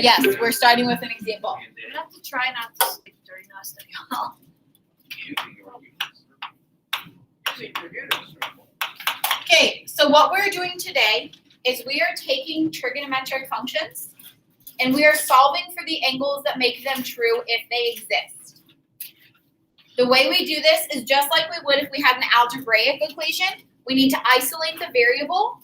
Yes, we're starting with an example. We have to try not to sleep during our study hall. Okay, so what we're doing today is we are taking trigonometric functions and we are solving for the angles that make them true if they exist. The way we do this is just like we would if we had an algebraic equation. We need to isolate the variable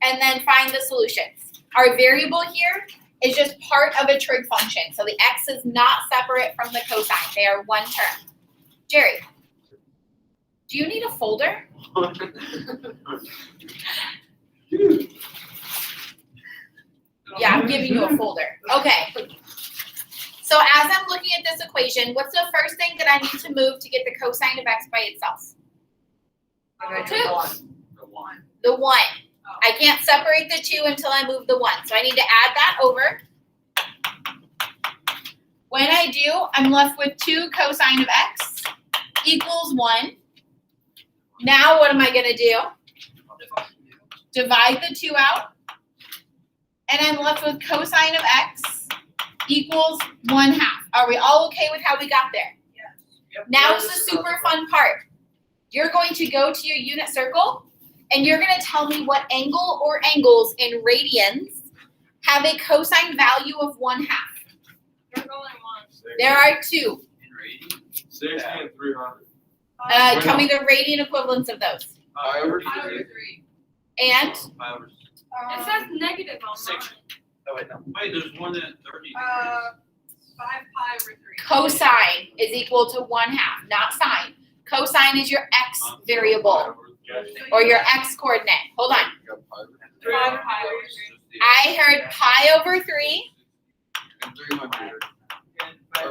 and then find the solutions. Our variable here is just part of a trig function. So the x is not separate from the cosine. They are one term. Jerry, do you need a folder? Yeah, I'm giving you a folder. Okay. So as I'm looking at this equation, what's the first thing that I need to move to get the cosine of x by itself? The 1. I can't separate the 2 until I move the 1. So I need to add that over. When I do, I'm left with 2 cosine of x equals 1. Now what am I going to do? Divide the 2 out. And I'm left with cosine of x equals 1/2. Are we all okay with how we got there? Yes. Yep. Now is the super fun part. You're going to go to your unit circle and you're going to tell me what angle or angles in radians have a cosine value of 1/2. There's only one. There are 2. 60 and 300. Tell me the radian equivalents of those. Pi over 3. And Pi over It says negative on Six. mine. Oh wait, no. Wait, there's one at 30 5 pi over 3. cosine is equal to 1/2, not sine. Cosine is your x variable or your x coordinate. Hold on. 5 pi over 3. I heard pi over 3 And 300. And 5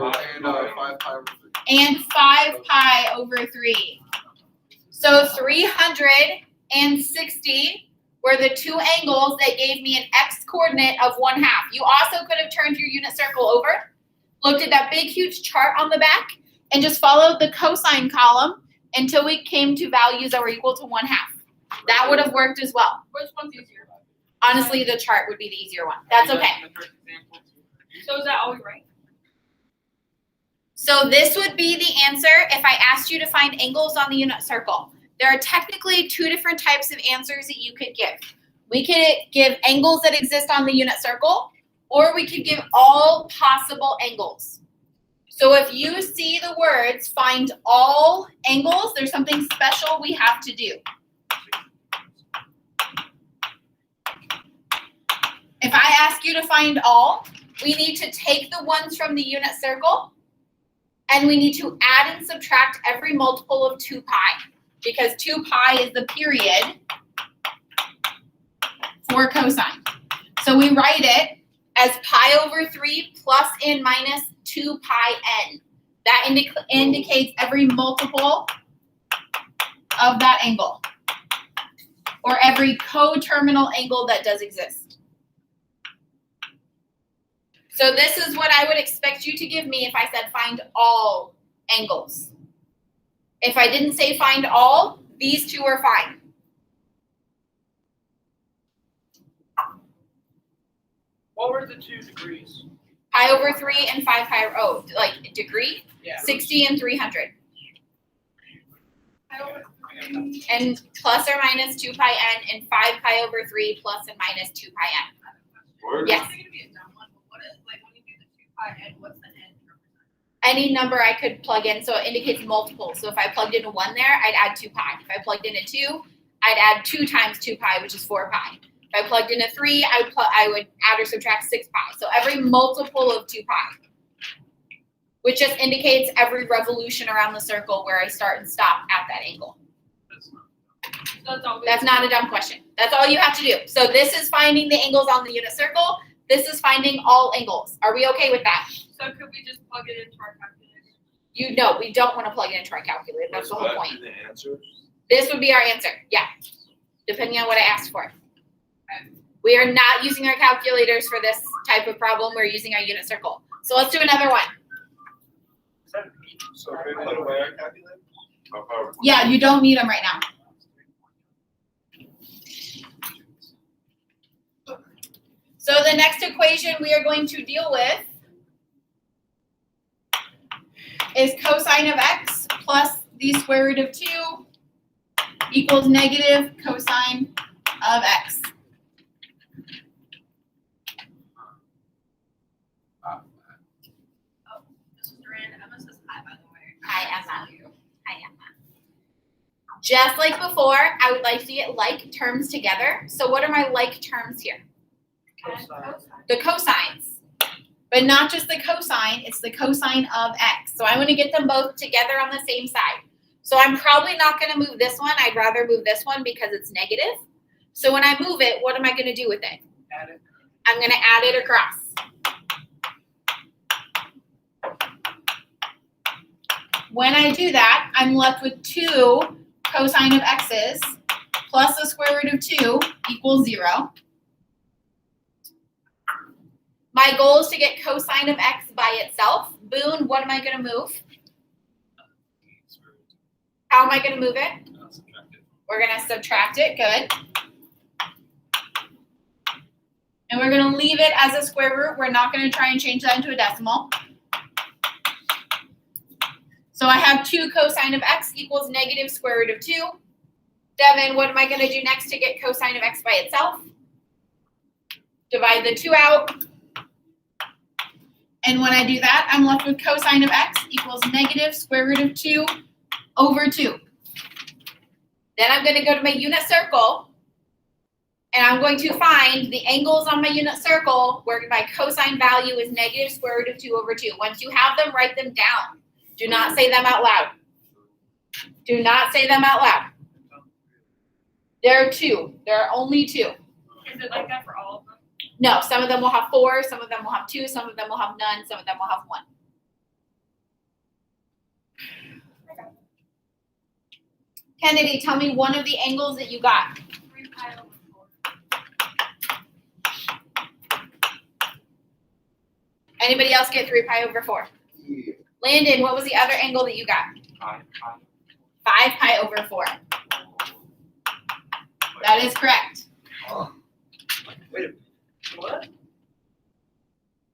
pi over 3. and 5 pi over 3. So 360 were the 2 angles that gave me an x coordinate of 1/2. You also could have turned your unit circle over, looked at that big huge chart on the back, and just followed the cosine column until we came to values that were equal to 1/2. That would have worked as well. Which one's easier? Honestly, the chart would be the easier one. That's okay. So is that always right? So this would be the answer if I asked you to find angles on the unit circle. There are technically 2 different types of answers that you could give. We could give angles that exist on the unit circle, or we could give all possible angles. So if you see the words find all angles, there's something special we have to do. If I ask you to find all, we need to take the ones from the unit circle, and we need to add and subtract every multiple of 2 pi, because 2 pi is the period for cosine. So we write it as pi over 3 plus and minus 2 pi n. That indicates every multiple of that angle, or every coterminal angle that does exist. So this is what I would expect you to give me if I said find all angles. If I didn't say find all, these 2 are fine. What were the 2 degrees? Pi over 3 and 5 pi, oh, like degree? Yeah. 60 and 300. Pi over 3. And plus or minus 2 pi n and 5 pi over 3 plus and minus 2 pi n. Yes. This is gonna be a dumb one, but what is, like, when you do the 2 pi n, what's the n represent? Any number I could plug in, so it indicates multiples. So if I plugged in a 1 there, I'd add 2 pi. If I plugged in a 2, I'd add 2 times 2 pi, which is 4 pi. If I plugged in a 3, I would add or subtract 6 pi. So every multiple of 2 pi, which just indicates every revolution around the circle where I start and stop at that angle. That's not a dumb question. That's all you have to do. So this is finding the angles on the unit circle. This is finding all angles. Are we okay with that? So could we just plug it into our calculator? No, we don't want to plug it into our calculator. That's the whole point. The answer? This would be our answer. Yeah. Depending on what I asked for. We are not using our calculators for this type of problem. We're using our unit circle. So let's do another one. So can we put away our calculator? Yeah, you don't need them right now. So the next equation we are going to deal with is cosine of x plus the square root of 2 equals negative cosine of x. Mrs. Duran, Emma says hi, by the way. Hi, Emma. Hi, Emma. Just like before, I would like to get like terms together. So what are my like terms here? The cosines. But not just the cosine, it's the cosine of x. So I want to get them both together on the same side. So I'm probably not going to move this one. I'd rather move this one because it's negative. So when I move it, what am I going to do with it? Add it. I'm going to add it across. When I do that, I'm left with 2 cosine of x's plus the square root of 2 equals 0. My goal is to get cosine of x by itself. Boone, what am I going to move? How am I going to move it? We're going to subtract it. Good. And we're going to leave it as a square root. We're not going to try and change that into a decimal. So I have 2 cosine of x equals negative square root of 2. Devin, what am I going to do next to get cosine of x by itself? Divide the 2 out. And when I do that, I'm left with cosine of x equals negative square root of 2 over 2. Then I'm going to go to my unit circle, and I'm going to find the angles on my unit circle where my cosine value is negative square root of 2 over 2. Once you have them, write them down. Do not say them out loud. Do not say them out loud. There are 2. There are only 2. Is it like that for all of them? No, some of them will have 4, some of them will have 2, some of them will have none, some of them will have 1. Kennedy, tell me one of the angles that you got. 3 pi over 4. Anybody else get 3 pi over 4? Yeah. Landon, what was the other angle that you got? 5 pi over 4. That is correct. Oh. Wait a minute. What?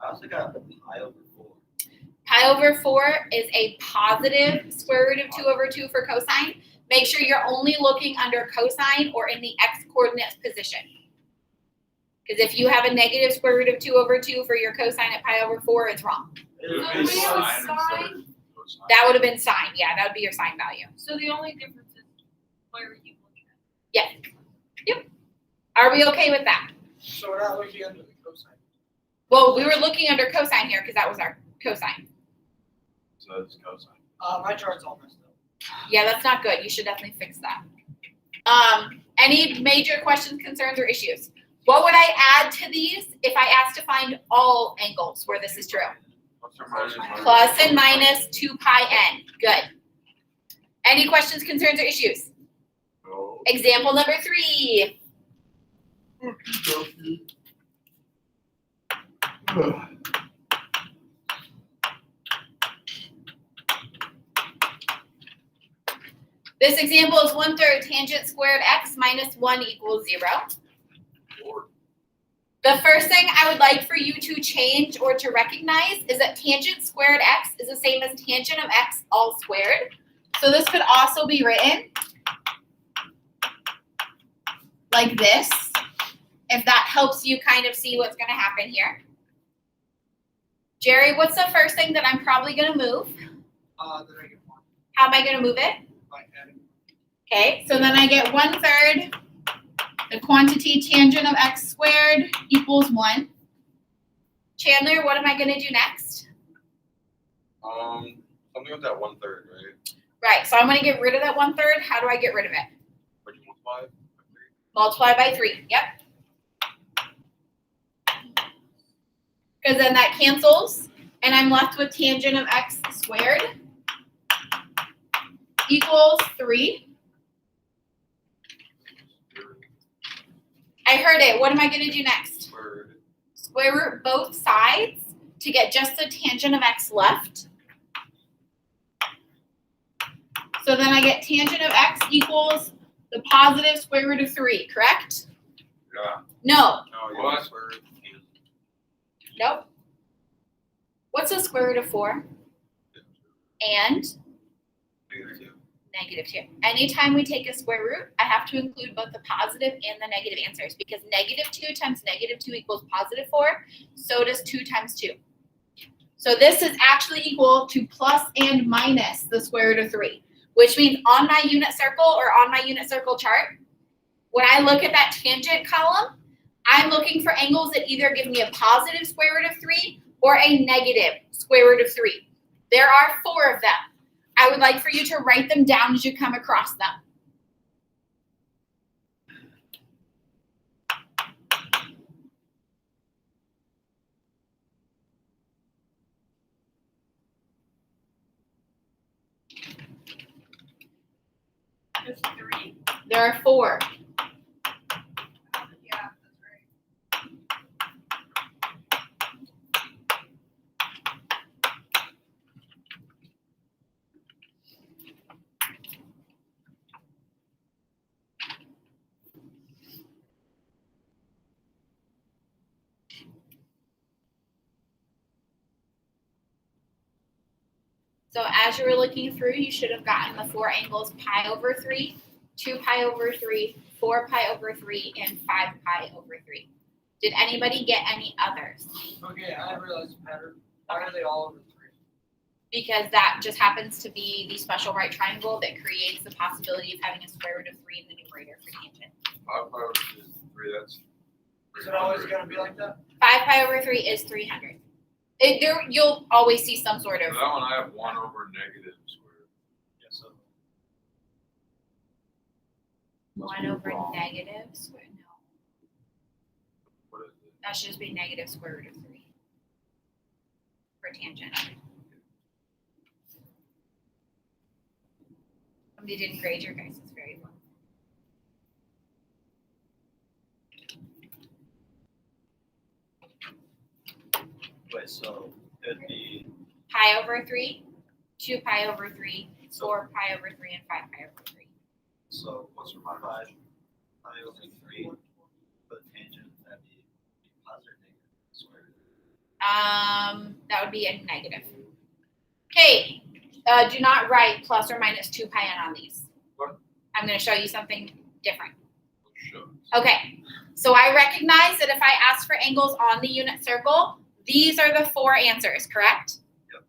I also got pi over 4. Pi over 4 is a positive square root of 2 over 2 for cosine. Make sure you're only looking under cosine or in the x coordinates position. Because if you have a negative square root of 2 over 2 for your cosine at pi over 4, it's wrong. That would have been sine. Yeah, that would be your sine value. So the only difference is where you look at. Yes. Yep. Are we okay with that? So we're not looking under the cosine. Well, we were looking under cosine here because that was our cosine. So it's cosine. My chart's all messed up. Yeah, that's not good. You should definitely fix that. Any major questions, concerns, or issues? What would I add to these if I asked to find all angles where this is true? Plus and minus 2 pi n. Good. Any questions, concerns, or issues? No. Example number 3. This example is 1/3 tangent squared x minus 1 equals 0. The first thing I would like for you to change or to recognize is that tangent squared x is the same as tangent of x all squared. So this could also be written like this, if that helps you kind of see what's going to happen here. Jerry, what's the first thing that I'm probably going to move? The negative 1. How am I going to move it? By adding. Okay, so then I get 1/3 the quantity tangent of x squared equals 1. Chandler, what am I going to do next? Something with that 1/3, right? Right, so I'm going to get rid of that 1/3. How do I get rid of it? Would you multiply? Multiply by 3. Yep. Because then that cancels, and I'm left with tangent of x squared equals 3. I heard it. What am I going to do next? Square root both sides to get just the tangent of x left. So then I get tangent of x equals the positive square root of 3, correct? Yeah. No. No, you want square root. Nope. What's the square root of 4? And -2. Anytime we take a square root, I have to include both the positive and the negative answers because -2 times -2 equals +4. So does 2 times 2. So this is actually equal to plus and minus the square root of 3, which means on my unit circle or on my unit circle chart, when I look at that tangent column, I'm looking for angles that either give me a positive square root of 3 or a negative square root of 3. There are 4 of them. I would like for you to write them down as you come across them. There's 3. There are 4. Yeah, that's right. So as you were looking through, you should have gotten the 4 angles pi over 3, 2 pi over 3, 4 pi over 3, and 5 pi over 3. Did anybody get any others? Okay, I realized the pattern. Why are they all over 3? Because that just happens to be the special right triangle that creates the possibility of having a square root of 3 in the numerator for tangent. 5 pi over 3, that's. Is it always gonna be like that? 5 pi over 3 is 300. You'll always see some sort For of. that one, I have 1 over negative square. Yes, so. 1 over negative square. No, What is it? that should just be negative square root of 3 for tangent. Somebody didn't grade your guys' very well. Wait, so it'd be Pi over 3, 2 pi over 3, 4 pi over 3, and 5 pi over 3. so what's your mind? Pi over 3, but tangent that'd be positive, negative, square root. That would be a negative. Okay, do not write plus or minus 2 pi n on these. What? I'm going to show you something different. Shucks. Okay, so I recognize that if I ask for angles on the unit circle, these are the 4 answers, correct? Yep.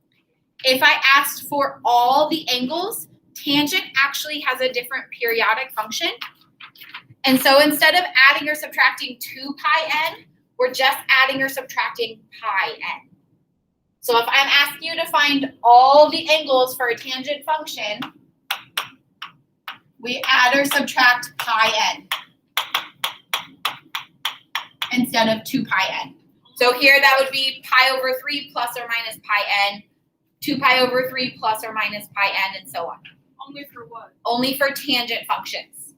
If I asked for all the angles, tangent actually has a different periodic function. And so instead of adding or subtracting 2 pi n, we're just adding or subtracting pi n. So if I'm asking you to find all the angles for a tangent function, we add or subtract pi n instead of 2 pi n. So here that would be pi over 3 plus or minus pi n, 2 pi over 3 plus or minus pi n, and so on. Only for what? Only for tangent functions.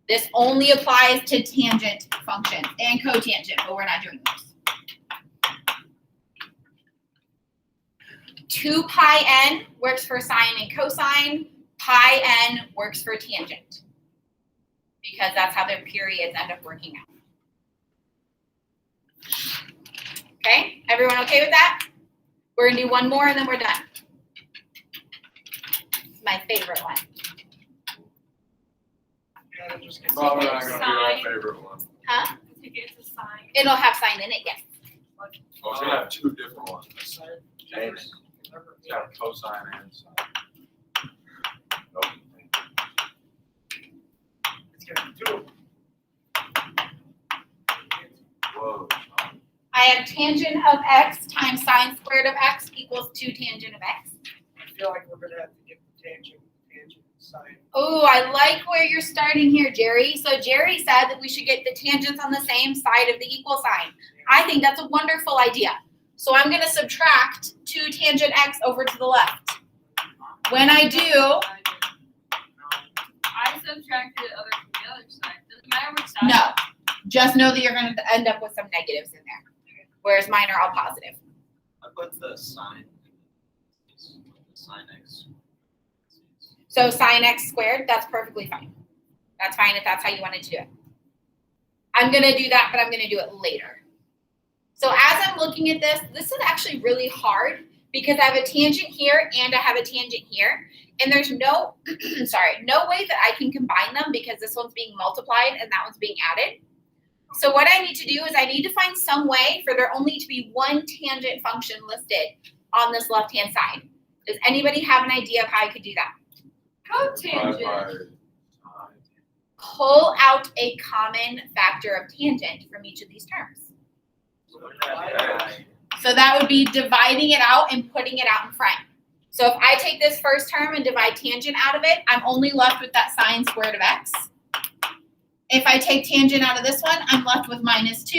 This only applies to tangent functions and cotangent, but we're not doing those. 2 pi n works for sine and cosine. Pi n works for tangent because that's how their periods end up working out. Okay, everyone okay with that? We're gonna do one more and then we're done. It's my favorite one. Yeah, that just gets. Probably not gonna be my Sine. favorite one. Huh? To get to sign. It'll have sine in it, yes. Oh, it's gonna have 2 different ones. James. It's got cosine and sine. Nope. It's gonna do. Whoa. I have tangent of x times sine squared of x equals 2 tangent of x. I feel like we're gonna have to get the tangent, sine. Oh, I like where you're starting here, Jerry. So Jerry said that we should get the tangents on the same side of the equal sign. I think that's a wonderful idea. So I'm going to subtract 2 tangent x over to the left. When I do, I subtracted the other from the other side. Doesn't matter which side. no, just know that you're going to end up with some negatives in there, whereas mine are all positive. I put the sine x. So sine x squared, that's perfectly fine. That's fine if that's how you wanted to do it. I'm going to do that, but I'm going to do it later. So as I'm looking at this, this is actually really hard because I have a tangent here and I have a tangent here. And there's no, no way that I can combine them because this one's being multiplied and that one's being added. So what I need to do is I need to find some way for there only to be one tangent function listed on this left-hand side. Does anybody have an idea of how I could do that? Cotangent. Pull out a common factor of tangent from each of these terms. So that would be dividing it out and putting it out in front. So if I take this first term and divide tangent out of it, I'm only left with that sine squared of x. If I take tangent out of this one, I'm left with minus 2.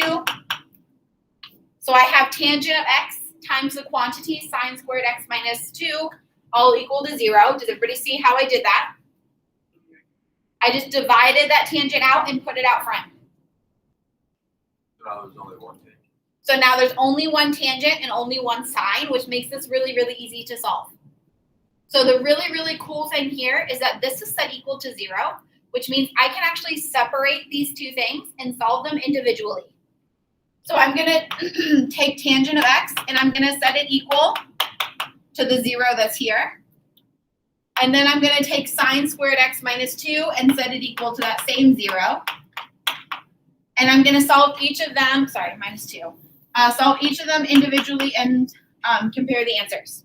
So I have tangent of x times the quantity sine squared x minus 2 all equal to 0. Does everybody see how I did that? I just divided that tangent out and put it out front. No, there's only one tangent. So now there's only one tangent and only one sine, which makes this really, really easy to solve. So the really, really cool thing here is that this is set equal to 0, which means I can actually separate these two things and solve them individually. So I'm going to take tangent of x and I'm going to set it equal to the 0 that's here. And then I'm going to take sine squared x minus 2 and set it equal to that same 0. And I'm going to solve each of them, minus 2. Solve each of them individually and compare the answers.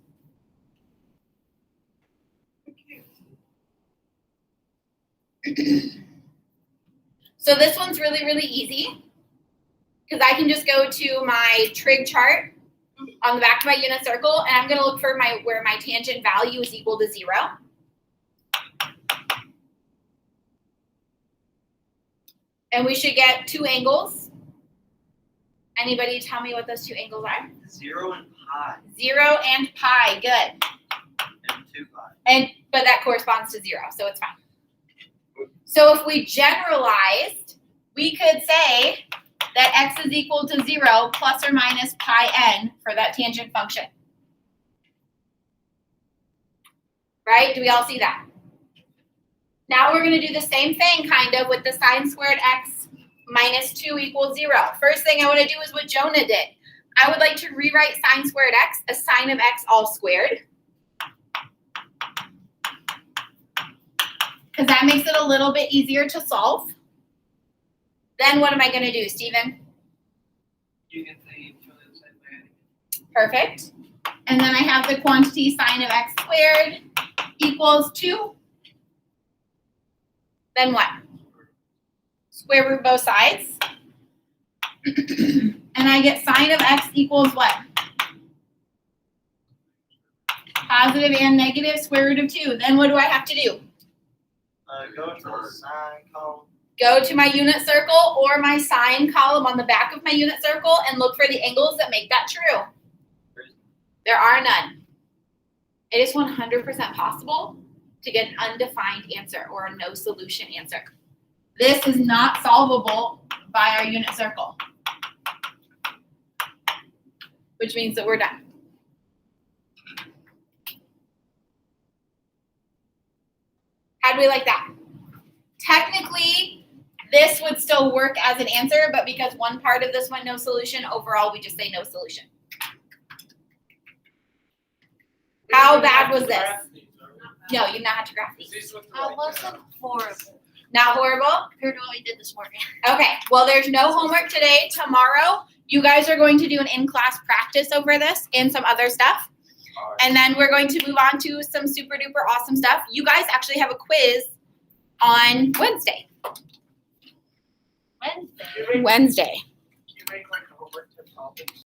So this one's really, really easy because I can just go to my trig chart on the back of my unit circle and I'm going to look for where my tangent value is equal to 0. And we should get two angles. Anybody tell me what those two angles are? 0 and pi. 0 and pi, good. And 2 pi. But that corresponds to 0, so it's fine. So if we generalized, we could say that x is equal to 0 plus or minus pi n for that tangent function. Right? Do we all see that? Now we're going to do the same thing kind of with the sine squared x minus 2 equals 0. First thing I want to do is what Jonah did. I would like to rewrite sine squared x as sine of x all squared. Because that makes it a little bit easier to solve. Then what am I going to do, Stephen? You get the same way. Perfect. And then I have the quantity sine of x squared equals 2. Then what? Square root both sides. And I get sine of x equals what? Positive and negative square root of 2. Then what do I have to do? Go to the sine column. Go to my unit circle or my sine column on the back of my unit circle and look for the angles that make that true. There are none. It is 100% possible to get an undefined answer or a no solution answer. This is not solvable by our unit circle, which means that we're done. How do we like that? Technically, this would still work as an answer, but because one part of this went no solution, overall we just say no solution. How bad was this? No, you did not have to graph these. Wasn't horrible Not horrible? compared to what we did this morning. Okay, well, there's no homework today. Tomorrow, you guys are going to do an in-class practice over this and some other stuff. And then we're going to move on to some super duper awesome stuff. You guys actually have a quiz on Wednesday. Wednesday. Wednesday. You make like a homework tip topics.